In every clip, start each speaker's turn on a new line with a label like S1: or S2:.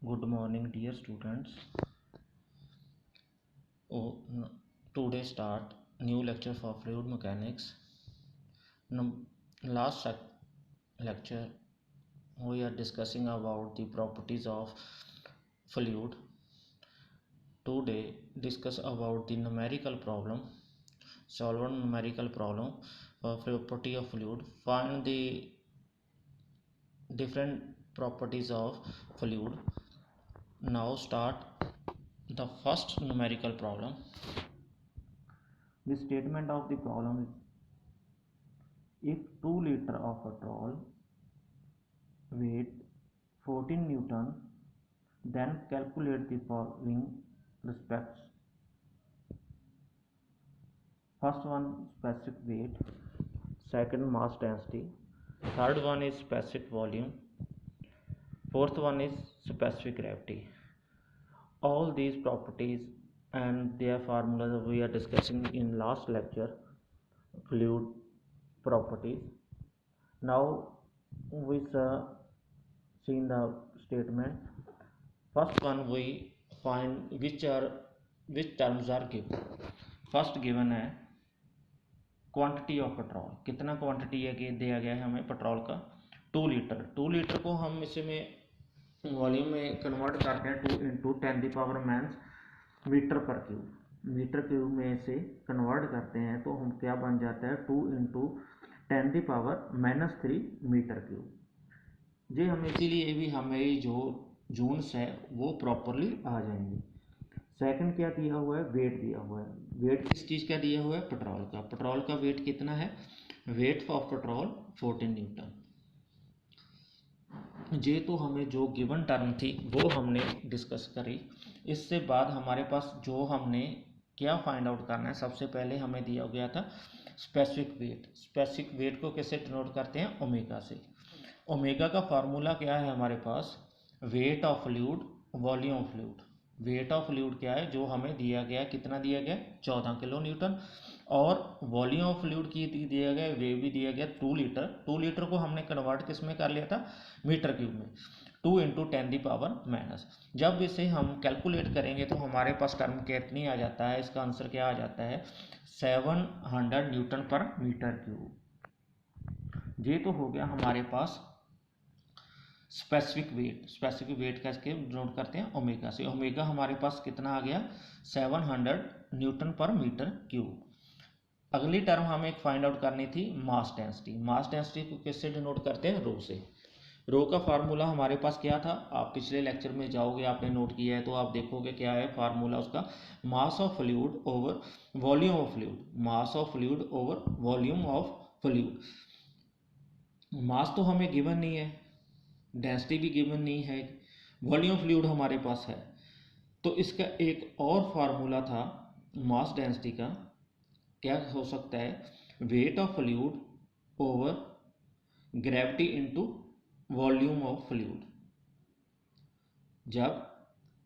S1: Good morning, dear students. Today start new lecture for fluid mechanics. Last lecture we are discussing about the properties of fluid. Today discuss about the numerical problem. Solve a numerical problem for property of fluid. Find the different properties of fluid. Now start the first numerical problem. The statement of the problem is, if 2 liter of petrol weight 14 Newton, then calculate the following respects. First one, specific weight. Second, mass density. Third one is specific volume. Fourth one is specific gravity. All these properties and their formulas we are discussing in last lecture, fluid properties. Now we see the statement. First one, we find which terms are given. First given है quantity of petrol, कितना quantity है कि दिया गया है हमें petrol का 2 litre. 2 litre को हम इसमें वॉल्यूम में कन्वर्ट करते हैं 2 इंटू 10⁻⁻⁻⁰ मीटर पर क्यूब। मीटर क्यूब में से कन्वर्ट करते हैं तो हम क्या बन जाता है 2 इंटू 10⁻³ मीटर क्यूब। जी हम इसीलिए भी हमें जो जून्स है वो प्रॉपरली आ जाएंगे। सेकंड क्या दिया हुआ है, वेट दिया हुआ है। वेट किस चीज़ का दिया हुआ है, पेट्रोल का। पेट्रोल का वेट कितना है, वेट ऑफ पेट्रोल 14 न्यूटन। ये तो हमें जो गिवन टर्म थी वो हमने डिस्कस करी। इससे बाद हमारे पास जो हमने क्या फाइंड आउट करना है, सबसे पहले हमें दिया गया था स्पेसिफिक वेट। स्पेसिफिक वेट को कैसे डिनोट करते हैं, ओमेगा से। ओमेगा का फार्मूला क्या है हमारे पास, weight of fluid volume of fluid. Weight of fluid क्या है जो हमें दिया गया, कितना दिया गया 14 किलो न्यूटन, और वॉल्यूम ऑफ फ्लूइड की दिया गया, वे भी दिया गया 2 लीटर। 2 लीटर को हमने कन्वर्ट किस में कर लिया था, मीटर क्यूब में। 2 इंटू 10⁻⁻। जब इसे हम कैलकुलेट करेंगे तो हमारे पास टर्म कितनी आ जाता है, इसका आंसर क्या आ जाता है 700 न्यूटन पर मीटर क्यूब। ये तो हो गया हमारे पास स्पेसिफिक वेट। स्पेसिफिक वेट कैसे नोट करते हैं, ओमेगा से। ओमेगा हमारे पास कितना आ गया 700 न्यूटन पर मीटर क्यूब। अगली टर्म हमें एक फाइंड आउट करनी थी मास डेंसिटी। मास डेंसिटी को किससे डिनोट करते हैं, रो से। रो का फार्मूला हमारे पास क्या था, आप पिछले लेक्चर में जाओगे, आपने नोट किया है तो आप देखोगे क्या है फार्मूला उसका, mass of fluid over volume of fluid. Mass of fluid over volume of fluid. Mass तो हमें गिवन नहीं है, डेंसिटी भी गिवन नहीं है, वॉल्यूम फ्लूइड हमारे पास है। तो इसका एक और फार्मूला था मास डेंसिटी का, क्या हो सकता है, wait of fluid over gravity into volume of fluid. जब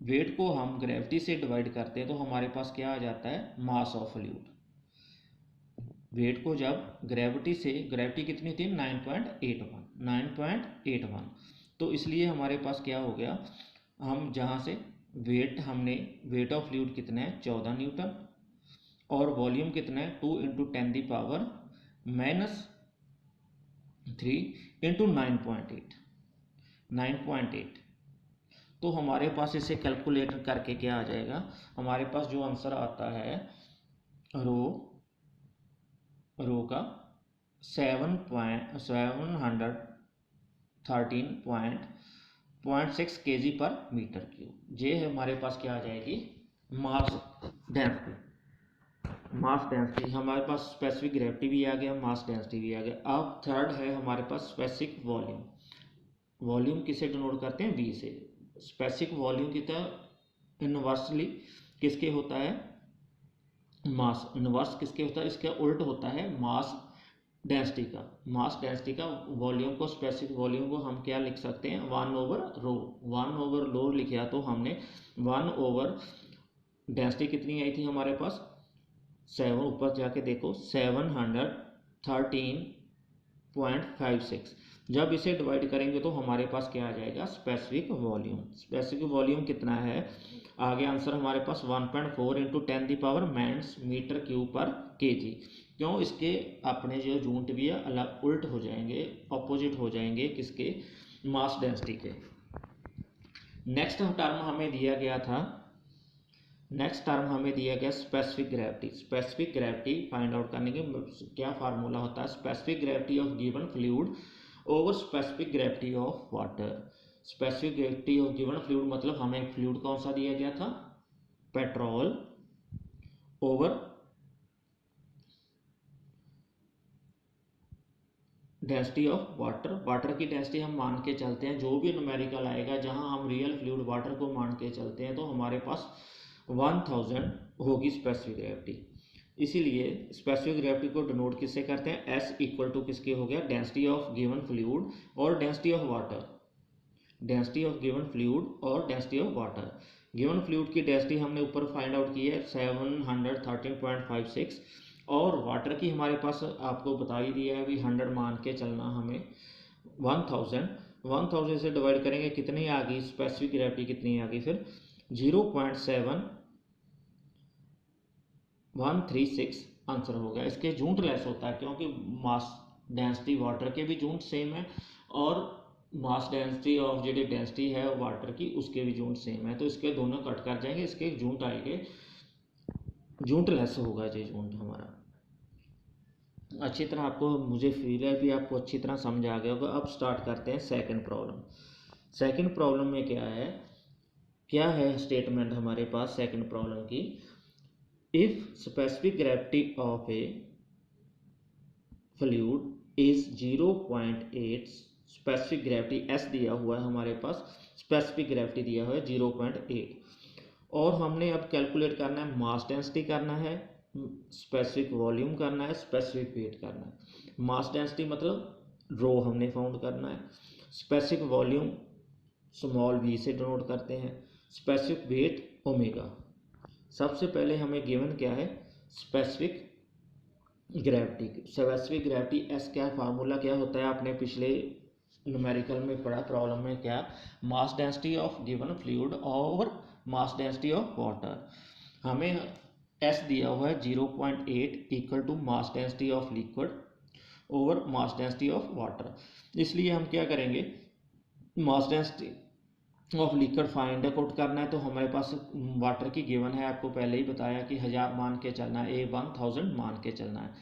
S1: वेट को हम ग्रेविटी से डिवाइड करते हैं तो हमारे पास क्या आ जाता है, मास ऑफ फ्लूइड। वेट को जब ग्रेविटी कितनी थी 9.81, तो इसलिए हमारे पास क्या हो गया, हम जहाँ से वेट ऑफ फ्लूइड कितना है 14 न्यूटन, और वॉल्यूम कितना है 2 इंटू 10⁻³ इंटू 9.8। तो हमारे पास इसे कैलकुलेट करके क्या आ जाएगा, हमारे पास जो आंसर आता है रो का 713.6 kg पर मीटर क्यूब। ये हमारे पास क्या आ जाएगी, मास डेंसिटी। हमारे पास स्पेसिफिक ग्रेविटी भी आ गया, मास डेंसिटी भी आ गया। अब थर्ड है हमारे पास स्पेसिफिक वॉल्यूम। वॉल्यूम किसे डिनोट करते हैं, वी से। स्पेसिफिक वॉल्यूम की तरह इनवर्सली किसके होता है, मास। इनवर्स किसके होता है, इसका उल्ट होता है मास डेंसिटी का। मास डेंसिटी का वॉल्यूम को, स्पेसिफिक वॉल्यूम को हम क्या लिख सकते हैं, 1/रो। 1/रो लिखा तो हमने 1/, डेंसिटी कितनी आई थी हमारे पास 7, ऊपर जाके देखो 713.56। जब इसे डिवाइड करेंगे तो हमारे पास क्या आ जाएगा, स्पेसिफिक वॉल्यूम। स्पेसिफिक वॉल्यूम कितना है, आगे आंसर हमारे पास 1.4 इंटू 10 मैंस मीटर क्यूब पर केजी। क्यों, इसके अपने जो जूंट भी है अलग उल्ट हो जाएंगे, ऑपोजिट हो जाएंगे किसके, मास डेंसिटी के। नेक्स्ट टर्म हमें दिया गया था, specific gravity. Specific gravity find out करने के क्या फार्मूला होता है, specific gravity of given fluid over specific gravity of water. Specific gravity of given fluid मतलब हमें फ्लूइड कौन सा दिया गया था, petrol, over density of water. Water की डेंसिटी हम मान के चलते हैं, जो भी न्यूमेरिकल आएगा जहां हम रियल फ्लूइड वाटर को मान के चलते हैं तो हमारे पास 1000 होगी स्पेसिफिक ग्रेविटी। इसीलिए स्पेसिफिक ग्रेविटी को डिनोट किससे करते हैं, एस इक्वल टू किसके हो गया, डेंसिटी ऑफ गिवन फ्लूइड और density of water. Density of given fluid और density of water. Given fluid की डेंसिटी हमने ऊपर फाइंड आउट की है 713.56, और वाटर की हमारे पास आपको बता ही दिया है अभी 100 मान के चलना हमें। 1000 से डिवाइड करेंगे कितनी आ गई, स्पेसिफिक ग्रेविटी कितनी आ गई फिर 0.7136 आंसर हो गया। इसके जूंट लेस होता है क्योंकि मास डेंसिटी वाटर के भी जूंट सेम है और मास डेंसिटी ऑफ जो डेंसिटी है वाटर की उसके भी जूंट सेम है, तो इसके दोनों कट कर जाएंगे, इसके जूंट आएंगे, जूंट लेस होगा ये जूंट हमारा। अच्छी तरह आपको, मुझे फील है भी आपको अच्छी तरह समझ आ गया होगा। अब स्टार्ट करते हैं सेकंड प्रॉब्लम। सेकंड प्रॉब्लम में क्या है स्टेटमेंट हमारे पास सेकंड प्रॉब्लम की, if specific gravity of A fluid is 0.8, specific gravity S दिया हुआ है हमारे पास, स्पेसिफिक ग्रेविटी दिया हुआ है 0.8, और हमने अब कैलकुलेट करना है, मास डेंसिटी करना है, स्पेसिफिक वॉल्यूम करना है, स्पेसिफिक वेट करना है। मास डेंसिटी मतलब रो हमने फाउंड करना है, स्पेसिफिक वॉल्यूम स्मॉल v से डिनोट करते हैं, स्पेसिफिक वेट ओमेगा। सबसे पहले हमें गिवन क्या है, specific gravity. Specific gravity S क्या फार्मूला क्या होता है, आपने पिछले न्यूमेरिकल में पढ़ा प्रॉब्लम में क्या, mass density of given fluid और मास डेंसिटी ऑफ वाटर। हमें एस दिया हुआ है 0.8 equal to mass density of liquid over mass density of water. इसलिए हम क्या करेंगे, mass density of liquid find out करना है, तो हमारे पास वाटर की गिवन है, आपको पहले ही बताया कि 1000 मान के चलना है, 1000 मान के चलना है।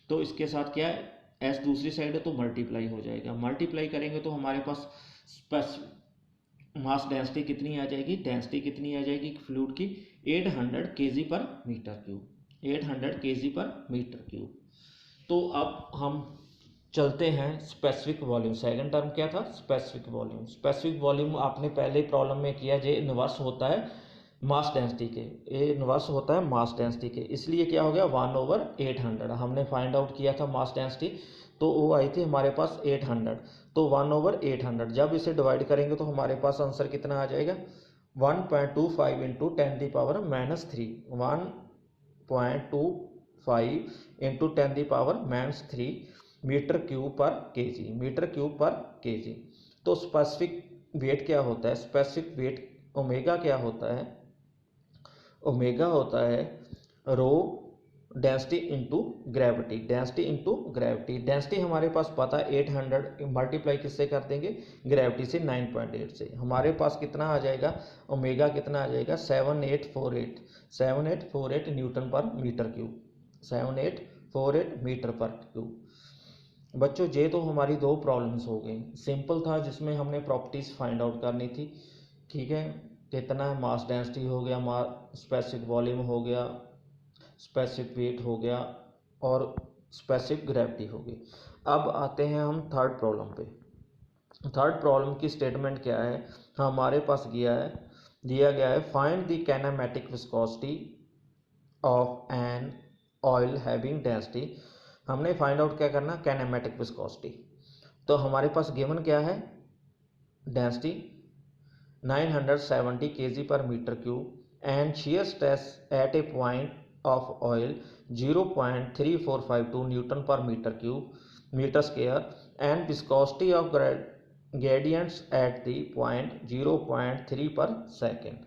S1: तो इसके साथ क्या है, एस दूसरी साइड है तो मल्टीप्लाई हो जाएगा, मल्टीप्लाई करेंगे तो हमारे पास मास डेंसिटी कितनी आ जाएगी, डेंसिटी कितनी आ जाएगी फ्लूइड की 800 kg पर मीटर क्यूब, 800 kg पर मीटर क्यूब। तो अब हम चलते हैं स्पेसिफिक वॉल्यूम। सेकंड टर्म क्या था, स्पेसिफिक वॉल्यूम। स्पेसिफिक वॉल्यूम आपने पहले प्रॉब्लम में किया, जे इनवर्स होता है मास डेंसिटी के, ये इनवर्स होता है मास डेंसिटी के, इसलिए क्या हो गया 1/800। हमने फाइंड आउट किया था मास डेंसिटी, तो वो आई थी हमारे पास 800, तो 1/800। जब इसे डिवाइड करेंगे तो हमारे पास आंसर कितना आ जाएगा, 1.25 इंटू 10⁻³ 1.25 इंटू 10⁻³ मीटर क्यूब पर केजी, मीटर क्यूब पर केजी। तो स्पेसिफिक वेट क्या होता है, स्पेसिफिक वेट ओमेगा क्या होता है, ओमेगा होता है rho density into gravity, density into gravity. Density हमारे पास पता है 800, मल्टीप्लाई किससे कर देंगे, ग्रेविटी से 9.8 से, हमारे पास कितना आ जाएगा, ओमेगा कितना आ जाएगा 7848 न्यूटन पर मीटर क्यूब, 7848 मीटर पर क्यूब। बच्चों ये तो हमारी दो प्रॉब्लम्स हो गई, सिंपल था जिसमें हमने प्रॉपर्टीज फाइंड आउट करनी थी, ठीक है, कितना मास डेंसिटी हो गया, स्पेसिफिक वॉल्यूम हो गया, स्पेसिफिक वेट हो गया और स्पेसिफिक ग्रेविटी हो गई। अब आते हैं हम थर्ड प्रॉब्लम पे। थर्ड प्रॉब्लम की स्टेटमेंट क्या है, हमारे पास दिया गया है find the kinematic viscosity of an oil having density. हमने फाइंड आउट क्या करना, काइनेमेटिक विस्कोसिटी। तो हमारे पास गिवन क्या है, डेंसिटी 970 kg पर metre cube and shear stress at a point of oil 0.3452 newton पर metre cube metre square and viscosity of gradients at the point 0.3 पर सेकेंड।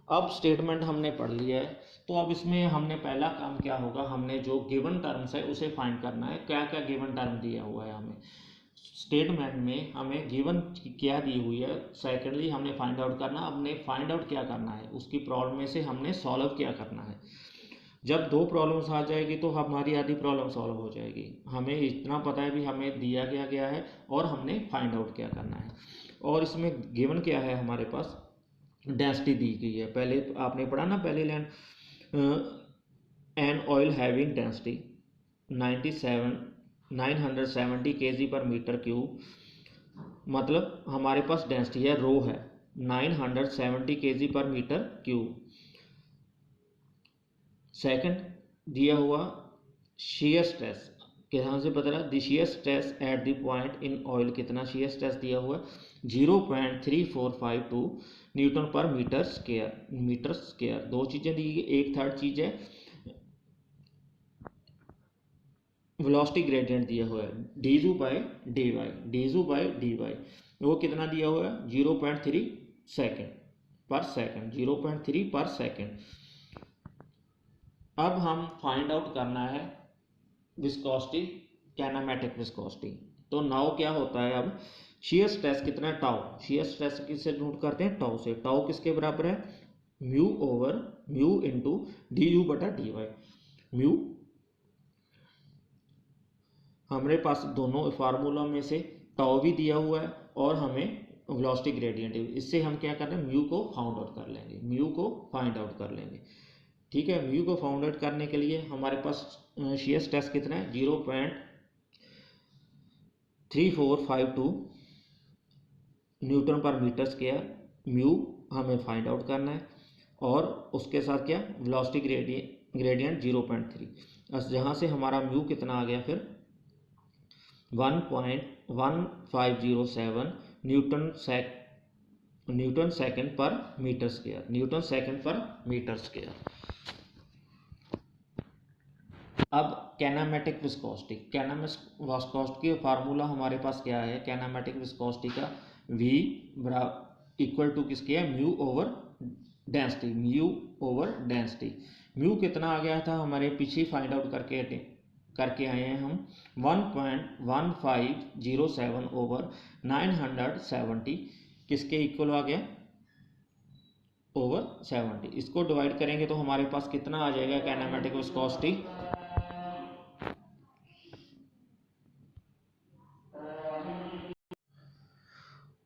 S1: अब स्टेटमेंट हमने पढ़ लिया है, तो अब इसमें हमने पहला काम क्या होगा, हमने जो गिवन टर्म्स है उसे फाइंड करना है। क्या क्या गिवन टर्म दिया हुआ है हमें स्टेटमेंट में, हमें गिवन क्या दी हुई है। सेकेंडली हमने फाइंड आउट करना, हमने फाइंड आउट क्या करना है, उसकी प्रॉब्लम में से हमने सॉल्व क्या करना है। जब दो प्रॉब्लम्स आ जाएगी तो हमारी आधी प्रॉब्लम सॉल्व हो जाएगी। हमें इतना पता है भी हमें दिया गया है और हमने फाइंड आउट क्या करना है। और इसमें गिवन क्या है हमारे पास, डेंसिटी दी गई है। पहले आपने पढ़ा ना पहले line, an oil having density 970 kg पर मीटर क्यूब, मतलब हमारे पास डेंसिटी है रो है 970 kg पर मीटर क्यूब। सेकंड दिया हुआ shear स्ट्रेस, यहाँ से पता चला shear stress at the point in oil, कितना shear स्ट्रेस दिया हुआ 0.3452 न्यूटन पर मीटर स्क्वायर। दो चीज़ें दी गई, एक थर्ड चीज़ है वेलोसिटी ग्रेडियंट दिया हुआ है du बाय dy, वो कितना दिया हुआ है 0.3 सेकेंड पर सेकेंड, 0.3 पर सेकेंड। अब हम फाइंड आउट करना है विस्कोसिटी, काइनेमेटिक विस्कोसिटी। तो नाउ क्या होता है, अब शियर स्ट्रेस कितना है टाउ, शियर स्ट्रेस किससे नोट करते हैं टाउ से। टाउ किसके बराबर है म्यू इंटू डी बटा डी वाई। म्यू हमारे पास दोनों फार्मूला में से टाउ भी दिया हुआ है और हमें वेलोसिटी ग्रेडियंट, इससे हम क्या कर रहे हैं म्यू को फाइंड आउट कर लेंगे। ठीक है, म्यू को फाइंड आउट करने के लिए हमारे पास शियर स्ट्रेस कितना है 0.3452 न्यूटन पर मीटर स्क्वायर। म्यू हमें फाइंड आउट करना है और उसके साथ क्या वेलोसिटी ग्रेडियंट 0.3, जहाँ से हमारा म्यू कितना आ गया फिर 1.1507 न्यूटन सेकंड पर मीटर स्क्वायर। अब कैनामेटिक विस्कोसिटी की फार्मूला हमारे पास क्या है, कैनामेटिक विस्कोसिटी का V इक्वल टू किसके है म्यू ओवर डेंसिटी। म्यू कितना आ गया था हमारे पीछे फाइंड आउट करके आए हैं हम 1.1507 ओवर 970 किसके इक्वल आ गया ओवर 70। इसको डिवाइड करेंगे तो हमारे पास कितना आ जाएगा काइनेमेटिक विस्कोसिटी,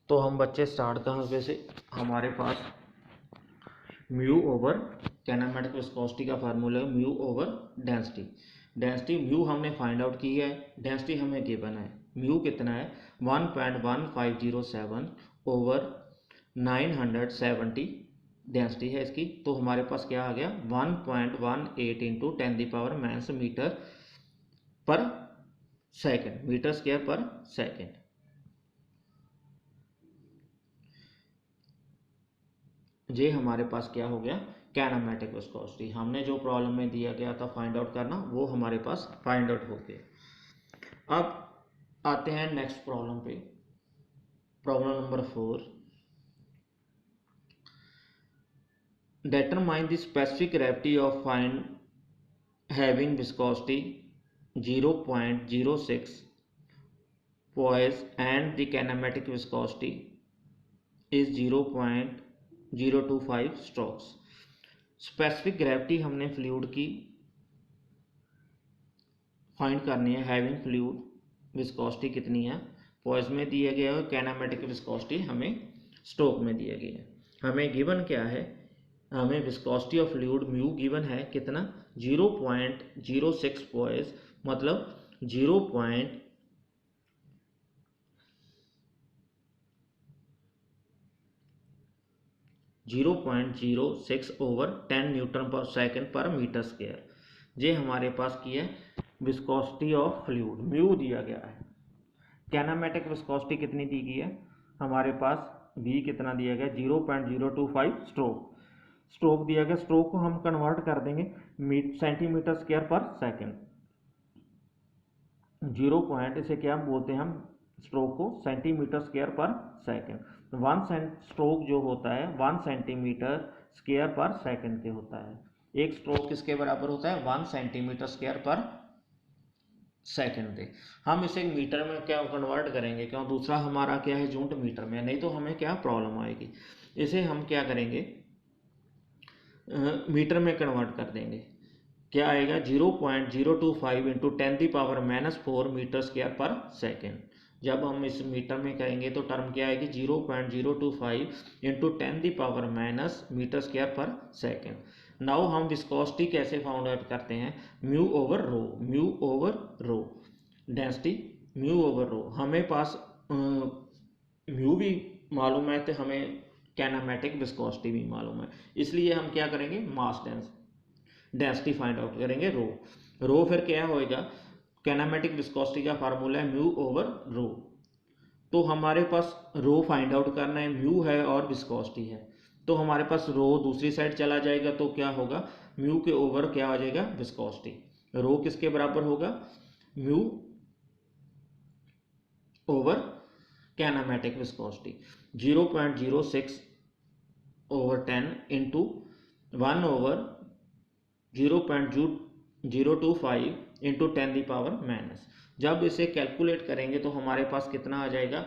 S1: तो हम बच्चे स्टार्ट कहाँ से, हमारे पास म्यू ओवर काइनेमेटिक विस्कोसिटी का फार्मूला है म्यू ओवर डेंसिटी म्यू हमने फाइंड आउट की है, डेंसिटी हमें गिवन है। म्यू कितना है 1.1507 ओवर 970 डेंसिटी है इसकी, तो हमारे पास क्या आ गया 1.18 इंटू 10⁻⁻⁻⁰ मीटर पर सेकेंड, मीटर स्क्वायर पर सेकेंड। ये हमारे पास क्या हो गया काइनेमेटिक विस्कोसिटी। हमने जो प्रॉब्लम में दिया गया था फाइंड आउट करना, वो हमारे पास फाइंड आउट हो गया। अब आते हैं नेक्स्ट प्रॉब्लम पे, problem number 4। Determine the specific gravity of fine having viscosity 0.06 poise and the kinematic viscosity is 0.025 strokes। Specific gravity हमने फ्लूइड की फाइंड करनी है। हैविंग फ्लूइड विस्कोसिटी कितनी है पॉइज में दिया गया है, काइनेमेटिक विस्कोसिटी हमें स्ट्रोक में दिया गया है। हमें गिवन क्या है, हमें viscosity of fluid mu given है कितना 0.06 पॉइज, मतलब 0.06 ओवर 10 न्यूटन पर सेकेंड पर मीटर स्क्वायर। ये हमारे पास की है विस्कोसिटी ऑफ फ्लूइड, म्यू दिया गया है। काइनेमेटिक विस्कोसिटी कितनी दी गई है हमारे पास, V कितना दिया गया 0.025 स्ट्रोक दिया गया। स्ट्रोक को हम कन्वर्ट कर देंगे सेंटीमीटर स्क्वायर पर सेकेंड। जीरो पॉइंट, इसे क्या बोलते हैं हम, स्ट्रोक को सेंटीमीटर स्क्वायर पर सेकंड। वन स्ट्रोक जो होता है 1 सेंटीमीटर स्क्वायर पर सेकंड के होता है। एक स्ट्रोक किसके बराबर होता है, 1 सेंटीमीटर स्क्वायर पर सेकंड पे। हम इसे मीटर में क्या कन्वर्ट करेंगे, क्यों दूसरा हमारा क्या है यूनिट मीटर में, नहीं तो हमें क्या प्रॉब्लम आएगी। इसे हम क्या करेंगे, मीटर में कन्वर्ट कर देंगे। क्या आएगा, 0.025 इंटू 10⁻⁻⁴ मीटर स्क्वायर पर सेकेंड। जब हम इस मीटर में करेंगे तो टर्म क्या आएगी, 0.025 इंटू 10⁻⁻ मीटर स्क्वायर पर सेकेंड। नाउ हम विस्कोसिटी कैसे फाउंड आउट करते हैं, म्यू ओवर रो, म्यू ओवर रो, डेंसिटी म्यू ओवर रो। हमें पास म्यू भी मालूम है तो हमें कैनामेटिक विस्कोसिटी भी मालूम है, इसलिए हम क्या करेंगे, मास डेंसिटी फाइंड आउट करेंगे रो। रो फिर क्या होएगा, कैनामेटिक विस्कोसिटी का फार्मूला है म्यू ओवर रो। तो हमारे पास रो फाइंड आउट करना है, म्यू है और विस्कोसिटी है, तो हमारे पास रो दूसरी साइड चला जाएगा, तो क्या होगा, म्यू के ओवर क्या आ जाएगा, विस्कोसिटी। रो किसके बराबर होगा, mu over kinematic viscosity. 0.06 over 10 into 1 over 0.025 into 10⁻⁻। जब इसे कैलकुलेट करेंगे तो हमारे पास कितना आ जाएगा,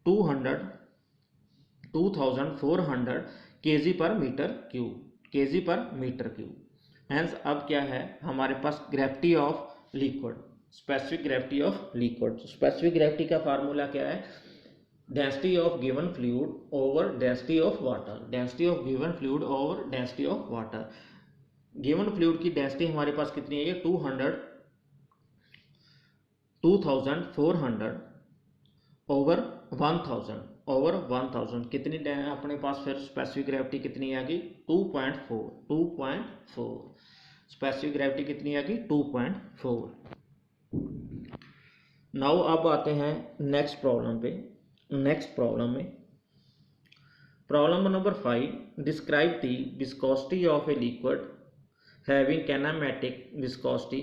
S1: 2400 केजी पर मीटर क्यूब, केजी पर मीटर क्यूब। हैंस अब क्या है हमारे पास, gravity of liquid, specific gravity of liquid. Specific gravity का फार्मूला क्या है, density of given fluid over density of water, density of given fluid over density of water. Given fluid की density हमारे पास कितनी है, 2400 ओवर 1000 कितनी अपने पास, फिर स्पेसिफिक ग्रेविटी कितनी आ गई, 2.4 स्पेसिफिक ग्रेविटी कितनी आ गई, 2.4। नाउ अब आते हैं नेक्स्ट प्रॉब्लम पे। नेक्स्ट प्रॉब्लम में, problem number 5, describe the viscosity of a liquid having kinematic viscosity,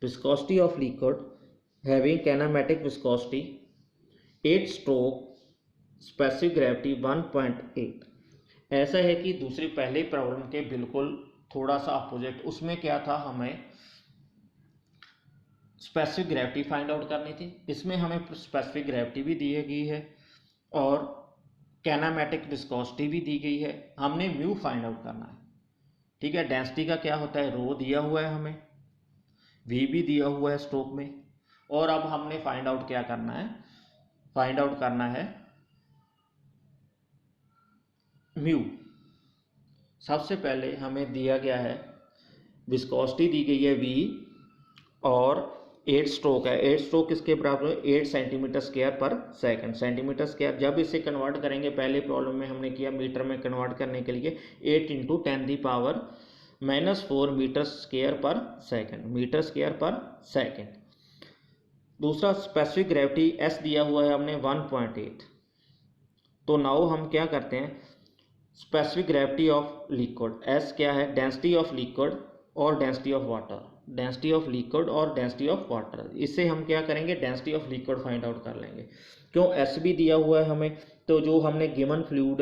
S1: viscosity of liquid having kinematic viscosity 8 stroke specific gravity 1.8। ऐसा है कि दूसरी पहले प्रॉब्लम के बिल्कुल थोड़ा सा अपोजिट, उसमें क्या था, हमें स्पेसिफिक ग्रेविटी फाइंड आउट करनी थी, इसमें हमें स्पेसिफिक ग्रेविटी भी दी गई है और कैनामेटिक विस्कोसिटी भी दी गई है, हमने म्यू फाइंड आउट करना है। ठीक है, डेंसिटी का क्या होता है, रो दिया हुआ है हमें, वी भी दिया हुआ है स्ट्रोक में, और अब हमने फाइंड आउट क्या करना है, फाइंड आउट करना है म्यू। सबसे पहले हमें दिया गया है, विस्कोसिटी दी गई है वी और 8 स्ट्रोक है, 8 स्ट्रोक किसके बराबर है, 8 सेंटीमीटर स्क्वायर पर सेकंड, सेंटीमीटर स्क्वायर। जब इसे कन्वर्ट करेंगे, पहले प्रॉब्लम में हमने किया मीटर में कन्वर्ट करने के लिए 8 इंटू 10⁻⁻⁴ मीटर स्क्वायर पर सेकंड, मीटर स्क्वायर पर सेकंड। दूसरा स्पेसिफिक ग्रेविटी एस दिया हुआ है हमने 1.8। तो नाउ हम क्या करते हैं, specific gravity of liquid, S क्या है, डेंसिटी ऑफ लिक्विड और density of water, density of liquid और डेंसिटी ऑफ वाटर। इससे हम क्या करेंगे, density of liquid find out कर लेंगे, क्यों एस भी दिया हुआ है हमें, तो जो हमने गिवन फ्लूइड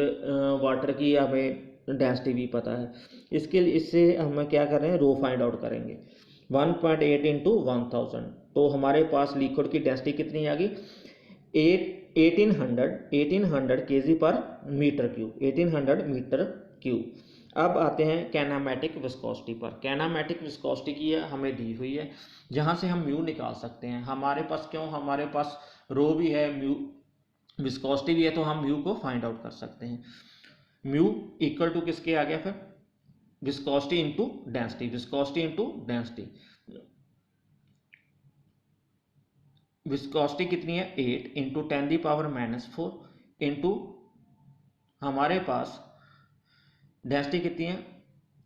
S1: वाटर की हमें डेंसिटी भी पता है, इसके लिए इससे हम क्या कर रहे हैं, रो फाइंड आउट करेंगे। 1.8 इंटू 1000, तो हमारे पास लिक्विड की डेंसिटी कितनी आ गई, 1800 केजी पर मीटर क्यूब, 1800 मीटर क्यूब। अब आते हैं कैनामेटिक विस्कोसिटी पर। कैनामेटिक विस्कोसिटी की हमें दी हुई है, जहाँ से हम म्यू निकाल सकते हैं। हमारे पास क्यों, हमारे पास रो भी है, म्यू विस्कोसिटी भी है, तो हम म्यू को फाइंड आउट कर सकते हैं। म्यू इक्वल टू किसके आ गया, फिर viscosity into density, viscosity into density. Viscosity कितनी है, 8 इंटू 10⁻⁻⁴ इंटू हमारे पास डेंसिटी कितनी है,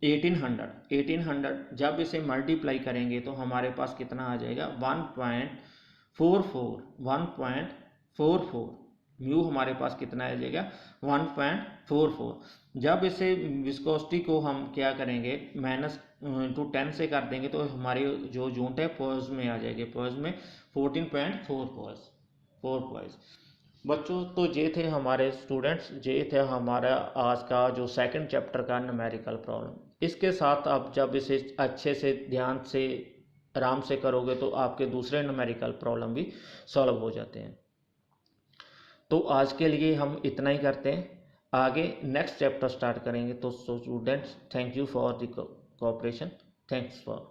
S1: 1800। जब इसे मल्टीप्लाई करेंगे तो हमारे पास कितना आ जाएगा, 1.44। म्यू हमारे पास कितना आ जाएगा 1.44। जब इसे विस्कोसिटी को हम क्या करेंगे -10 से कर देंगे तो हमारी जो यूनिट है पॉइज में आ जाएगी, पॉइज में 14.4 पॉइज। बच्चों तो ये थे हमारे स्टूडेंट्स, ये थे हमारा आज का जो सेकंड चैप्टर का न्यूमेरिकल प्रॉब्लम। इसके साथ आप जब इसे अच्छे से ध्यान से आराम से करोगे तो आपके दूसरे न्यूमेरिकल प्रॉब्लम भी सॉल्व हो जाते हैं। तो आज के लिए हम इतना ही करते हैं, आगे नेक्स्ट चैप्टर स्टार्ट करेंगे। तो students thank you for the cooperation, thanks for